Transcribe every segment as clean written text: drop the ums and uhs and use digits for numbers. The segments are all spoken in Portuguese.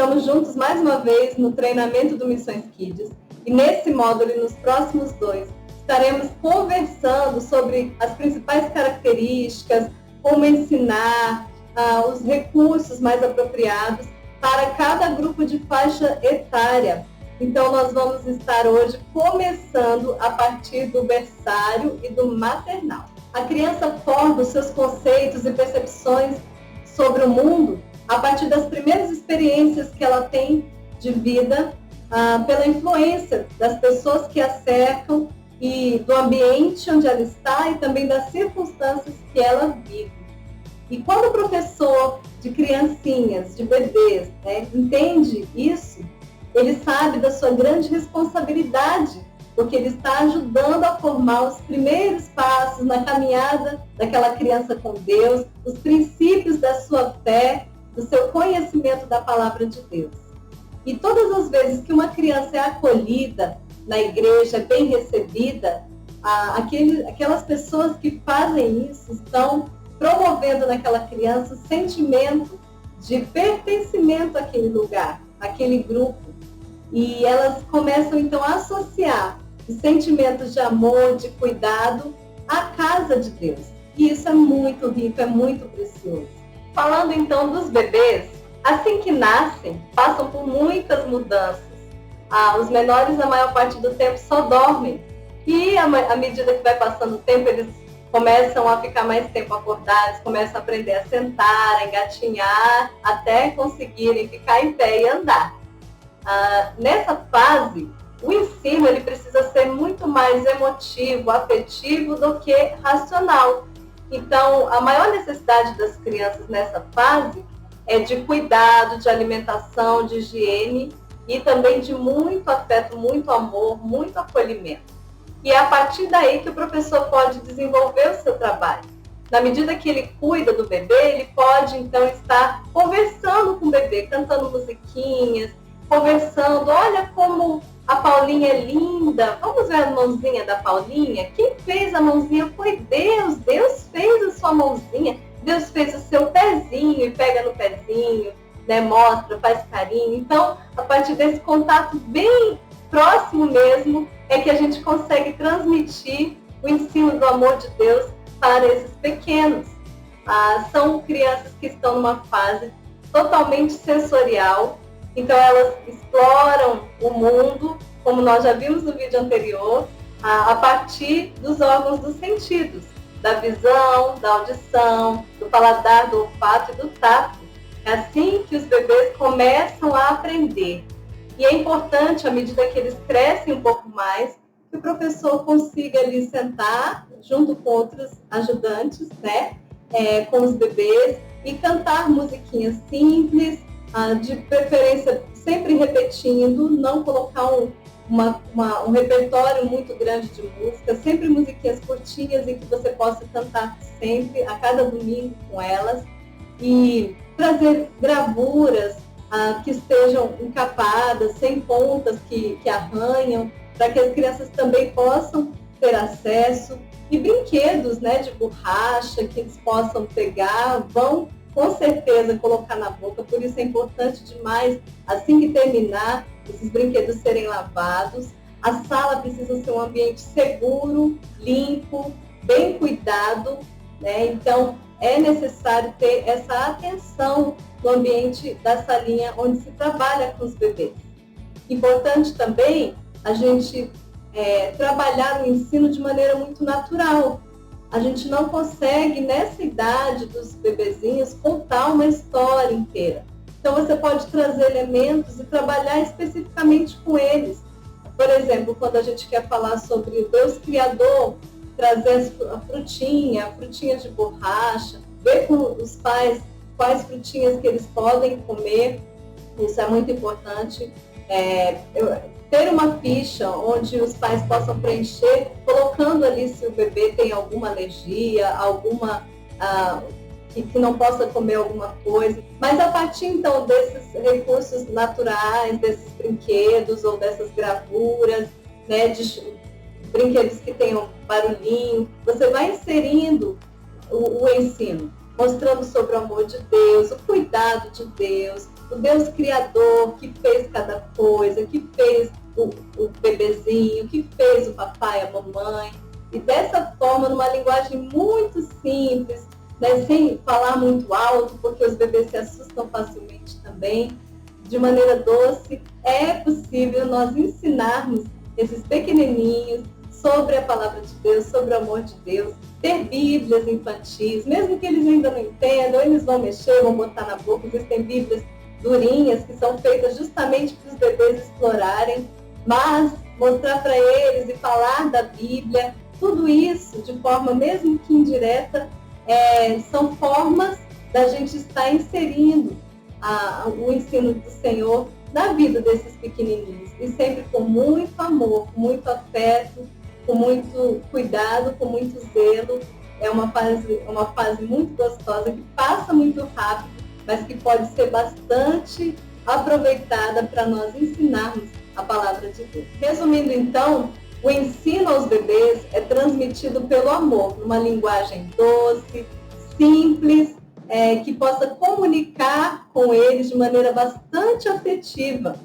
Estamos juntos mais uma vez no treinamento do Missões Kids e nesse módulo e nos próximos 2 estaremos conversando sobre as principais características, como ensinar, os recursos mais apropriados para cada grupo de faixa etária. Então nós vamos estar hoje começando a partir do berçário e do maternal. A criança forma os seus conceitos e percepções sobre o mundo a partir das primeiras experiências que ela tem de vida, pela influência das pessoas que a cercam e do ambiente onde ela está e também das circunstâncias que ela vive. E quando o professor de criancinhas, de bebês, entende isso, ele sabe da sua grande responsabilidade, porque ele está ajudando a formar os primeiros passos na caminhada daquela criança com Deus, os princípios da sua fé, do seu conhecimento da palavra de Deus. E todas as vezes que uma criança é acolhida na igreja, bem recebida, aquelas pessoas que fazem isso estão promovendo naquela criança o sentimento de pertencimento àquele lugar, àquele grupo. E elas começam então a associar os sentimentos de amor, de cuidado à casa de Deus. E isso é muito rico, é muito precioso. Falando então dos bebês, assim que nascem, passam por muitas mudanças. Os menores, a maior parte do tempo, só dormem. E à medida que vai passando o tempo, eles começam a ficar mais tempo acordados, começam a aprender a sentar, a engatinhar, até conseguirem ficar em pé e andar. Nessa fase, o ensino ele precisa ser muito mais emotivo, afetivo do que racional. Então, a maior necessidade das crianças nessa fase é de cuidado, de alimentação, de higiene e também de muito afeto, muito amor, muito acolhimento. E é a partir daí que o professor pode desenvolver o seu trabalho. Na medida que ele cuida do bebê, ele pode então estar conversando com o bebê, cantando musiquinhas, conversando, olha como a Paulinha é linda, vamos ver a mãozinha da Paulinha? Quem fez a mãozinha foi Deus, Deus fez a sua mãozinha, Deus fez o seu pezinho e pega no pezinho, mostra, faz carinho. Então, a partir desse contato bem próximo mesmo, é que a gente consegue transmitir o ensino do amor de Deus para esses pequenos. São crianças que estão numa fase totalmente sensorial, então elas exploram o mundo, como nós já vimos no vídeo anterior, a partir dos órgãos dos sentidos, da visão, da audição, do paladar, do olfato e do tato. É assim que os bebês começam a aprender. E é importante, à medida que eles crescem um pouco mais, que o professor consiga ali sentar junto com outros ajudantes, com os bebês, e cantar musiquinhas simples, de preferência sempre repetindo, não colocar um repertório muito grande de música, sempre musiquinhas curtinhas em que você possa cantar sempre, a cada domingo com elas, e trazer gravuras que estejam encapadas, sem pontas que arranham, para que as crianças também possam ter acesso, e brinquedos de borracha que eles possam pegar, vão com certeza colocar na boca, por isso é importante demais, assim que terminar, esses brinquedos serem lavados. A sala precisa ser um ambiente seguro, limpo, bem cuidado, Então, é necessário ter essa atenção no ambiente da salinha onde se trabalha com os bebês. Importante também a gente trabalhar o ensino de maneira muito natural. A gente não consegue, nessa idade dos bebezinhos, contar uma história inteira. Então, você pode trazer elementos e trabalhar especificamente com eles. Por exemplo, quando a gente quer falar sobre o Deus Criador, trazer a frutinha de borracha, ver com os pais quais frutinhas que eles podem comer, isso é muito importante. Ter uma ficha onde os pais possam preencher, colocando ali se o bebê tem alguma alergia, que não possa comer alguma coisa. Mas a partir, então, desses recursos naturais, desses brinquedos ou dessas gravuras, de brinquedos que tenham barulhinho, você vai inserindo o ensino, mostrando sobre o amor de Deus, o cuidado de Deus, o Deus Criador que fez cada coisa, que fez o bebezinho, que fez o papai, a mamãe. E dessa forma, numa linguagem muito simples, né, sem falar muito alto, porque os bebês se assustam facilmente também, de maneira doce, é possível nós ensinarmos esses pequenininhos sobre a palavra de Deus, sobre o amor de Deus, ter bíblias infantis, mesmo que eles ainda não entendam, eles vão mexer, vão botar na boca, existem bíblias durinhas que são feitas justamente para os bebês explorarem, mas mostrar para eles e falar da Bíblia, tudo isso de forma mesmo que indireta, são formas da gente estar inserindo o ensino do Senhor na vida desses pequenininhos, e sempre com muito amor, com muito afeto, com muito cuidado, com muito zelo. É uma fase muito gostosa, que passa muito rápido, mas que pode ser bastante aproveitada para nós ensinarmos a palavra de Deus. Resumindo então, o ensino aos bebês é transmitido pelo amor, numa linguagem doce, simples, que possa comunicar com eles de maneira bastante afetiva.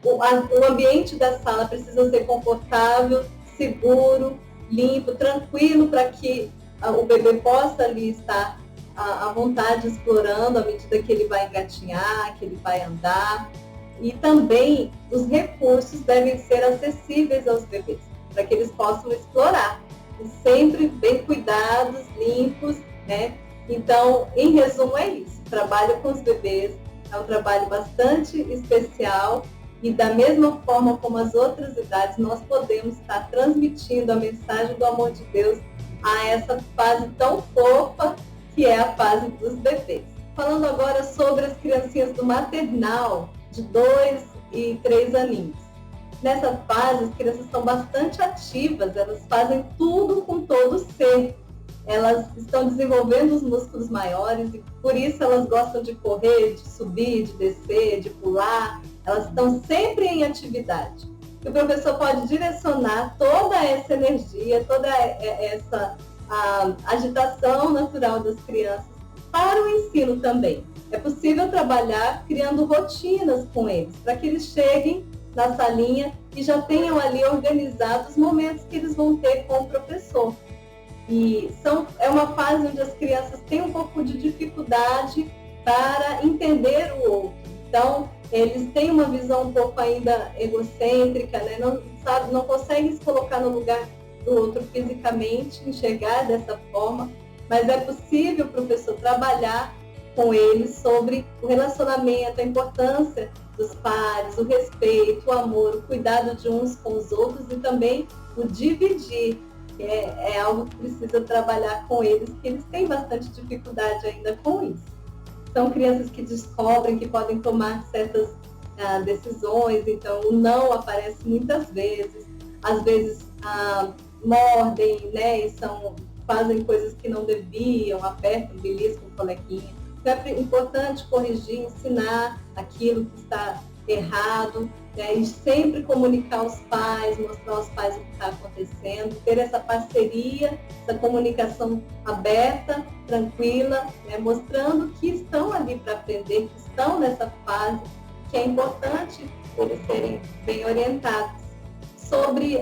O ambiente da sala precisa ser confortável, seguro, limpo, tranquilo, para que o bebê possa ali estar à vontade explorando à medida que ele vai engatinhar, que ele vai andar. E também os recursos devem ser acessíveis aos bebês, para que eles possam explorar. E sempre bem cuidados, limpos, né? Então, em resumo, é isso. O trabalho com os bebês é um trabalho bastante especial, e da mesma forma como as outras idades, nós podemos estar transmitindo a mensagem do amor de Deus a essa fase tão fofa que é a fase dos bebês. Falando agora sobre as criancinhas do maternal, de 2 e 3 aninhos. Nessa fase, as crianças são bastante ativas, elas fazem tudo com todo o ser. Elas estão desenvolvendo os músculos maiores e por isso elas gostam de correr, de subir, de descer, de pular. Elas estão sempre em atividade. E o professor pode direcionar toda essa energia, toda essa agitação natural das crianças para o ensino também. É possível trabalhar criando rotinas com eles, para que eles cheguem na salinha e já tenham ali organizados os momentos que eles vão ter com o professor. E é uma fase onde as crianças têm um pouco de dificuldade para entender o outro. Então, eles têm uma visão um pouco ainda egocêntrica, né? Não conseguem se colocar no lugar do outro fisicamente, enxergar dessa forma, mas é possível o professor trabalhar com eles sobre o relacionamento, a importância dos pares, o respeito, o amor, o cuidado de uns com os outros e também o dividir. É algo que precisa trabalhar com eles, que eles têm bastante dificuldade ainda com isso. São crianças que descobrem que podem tomar certas decisões, então o não aparece muitas vezes, às vezes mordem, né, e fazem coisas que não deviam, apertam, beliscam o coleguinha. Então é importante corrigir, ensinar aquilo que está errado, né, e sempre comunicar aos pais, mostrar aos pais o que está acontecendo, ter essa parceria, essa comunicação aberta, tranquila, né, mostrando que estão ali para aprender, que estão nessa fase, que é importante eles serem bem orientados. Sobre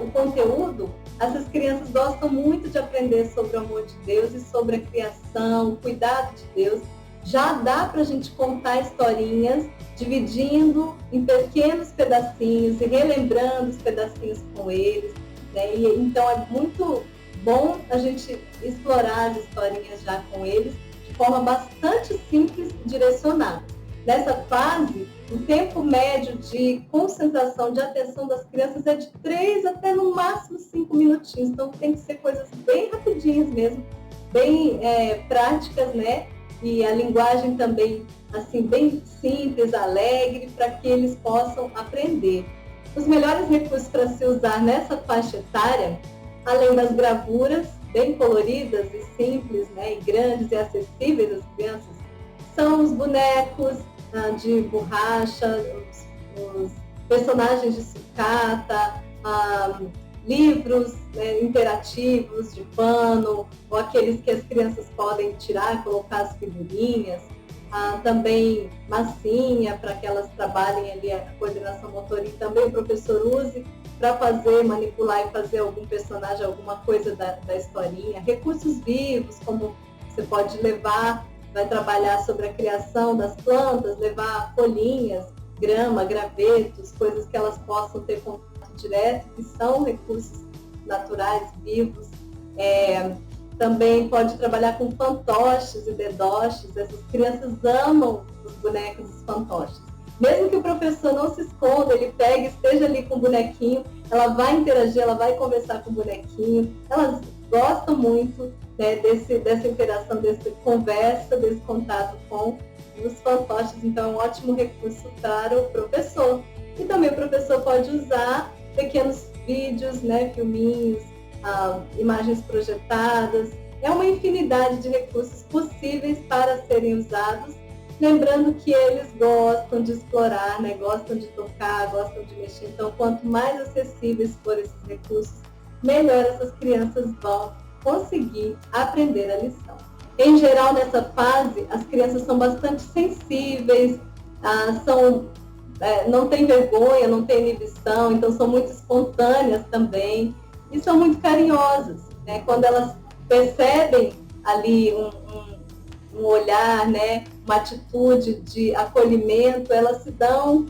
o conteúdo, essas crianças gostam muito de aprender sobre o amor de Deus e sobre a criação, o cuidado de Deus. Já dá para a gente contar historinhas, dividindo em pequenos pedacinhos e relembrando os pedacinhos com eles, né? E, então é muito bom a gente explorar as historinhas já com eles de forma bastante simples e direcionada. Nessa fase, o tempo médio de concentração, de atenção das crianças é de 3 até no máximo 5 minutinhos. Então tem que ser coisas bem rapidinhas mesmo, bem práticas, né? E a linguagem também, assim, bem simples, alegre, para que eles possam aprender. Os melhores recursos para se usar nessa faixa etária, além das gravuras bem coloridas e simples, né, e grandes e acessíveis às crianças, são os bonecos de borracha, os personagens de sucata, livros, né, interativos de pano, ou aqueles que as crianças podem tirar e colocar as figurinhas. também massinha para que elas trabalhem ali a coordenação motora e também o professor use para fazer, manipular e fazer algum personagem, alguma coisa da historinha. Recursos vivos, como você pode levar, vai trabalhar sobre a criação das plantas, levar folhinhas, grama, gravetos, coisas que elas possam ter contato direto, que são recursos naturais, vivos. Também pode trabalhar com fantoches e dedoches. Essas crianças amam os bonecos dos fantoches. Mesmo que o professor não se esconda, ele pegue, esteja ali com o bonequinho, ela vai interagir, ela vai conversar com o bonequinho. Elas gostam muito, né, dessa interação, dessa conversa, desse contato com os fantoches. Então, é um ótimo recurso para o professor. E também o professor pode usar pequenos vídeos, né, filminhos, imagens projetadas. É uma infinidade de recursos possíveis para serem usados, lembrando que eles gostam de explorar, né? Gostam de tocar, gostam de mexer. Então, quanto mais acessíveis forem esses recursos, melhor essas crianças vão conseguir aprender a lição. Em geral, nessa fase, as crianças são bastante sensíveis, não têm vergonha, não têm inibição, então são muito espontâneas também. E são muito carinhosas, né? Quando elas percebem ali um olhar, né? Uma atitude de acolhimento, elas se dão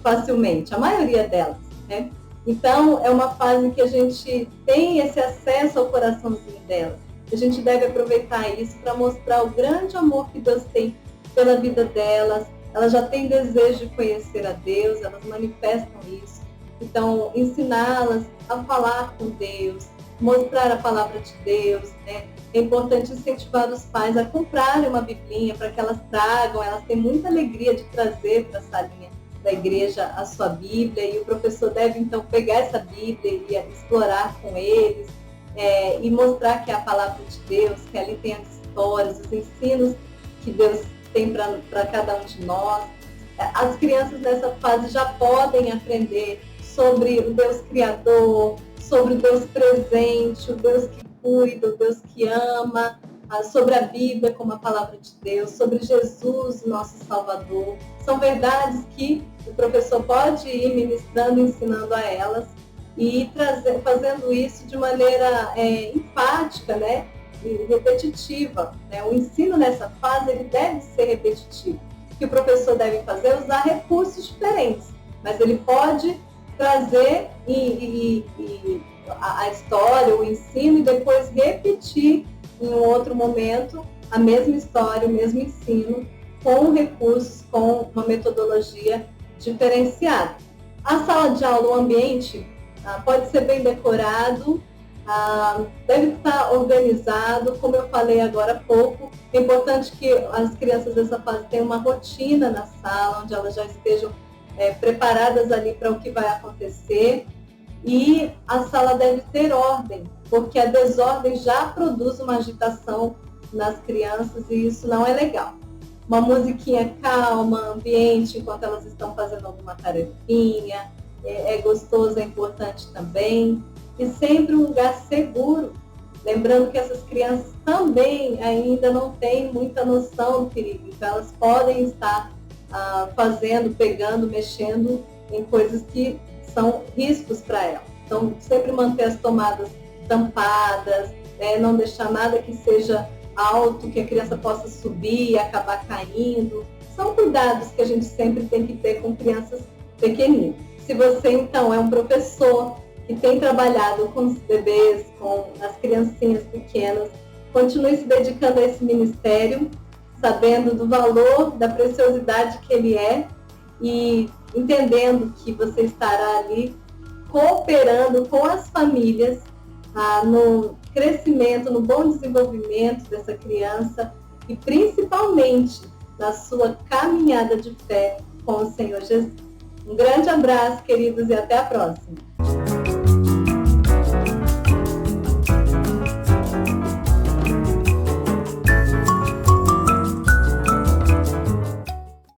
facilmente, a maioria delas, né? Então, é uma fase que a gente tem esse acesso ao coraçãozinho delas. A gente deve aproveitar isso para mostrar o grande amor que Deus tem pela vida delas. Elas já têm desejo de conhecer a Deus, elas manifestam isso. Então, ensiná-las a falar com Deus, mostrar a palavra de Deus, né? É importante incentivar os pais a comprarem uma biblinha para que elas tragam, elas têm muita alegria de trazer para a salinha da igreja a sua Bíblia, e o professor deve, então, pegar essa Bíblia e explorar com eles, e mostrar que é a palavra de Deus, que ali tem as histórias, os ensinos que Deus tem para cada um de nós. As crianças nessa fase já podem aprender sobre o Deus Criador, sobre o Deus presente, o Deus que cuida, o Deus que ama, sobre a Bíblia como a palavra de Deus, sobre Jesus, nosso Salvador. São verdades que o professor pode ir ministrando, ensinando a elas e fazendo isso de maneira empática, né, e repetitiva, né? O ensino nessa fase ele deve ser repetitivo. O que o professor deve fazer é usar recursos diferentes, mas ele pode trazer a história, o ensino, e depois repetir em um outro momento a mesma história, o mesmo ensino, com recursos, com uma metodologia diferenciada. A sala de aula, o ambiente, pode ser bem decorado, deve estar organizado, como eu falei agora há pouco. É importante que as crianças dessa fase tenham uma rotina na sala, onde elas já estejam preparadas ali para o que vai acontecer, e a sala deve ter ordem, porque a desordem já produz uma agitação nas crianças e isso não é legal. Uma musiquinha calma, ambiente, enquanto elas estão fazendo alguma tarefinha, é gostoso, é importante também, e sempre um lugar seguro, lembrando que essas crianças também ainda não têm muita noção do perigo, então elas podem estar fazendo, pegando, mexendo em coisas que são riscos para ela. Então, sempre manter as tomadas tampadas, não deixar nada que seja alto, que a criança possa subir e acabar caindo. São cuidados que a gente sempre tem que ter com crianças pequeninas. Se você, então, é um professor que tem trabalhado com os bebês, com as criancinhas pequenas, continue se dedicando a esse ministério, sabendo do valor, da preciosidade que ele é, e entendendo que você estará ali cooperando com as famílias no crescimento, no bom desenvolvimento dessa criança e principalmente na sua caminhada de fé com o Senhor Jesus. Um grande abraço, queridos, e até a próxima.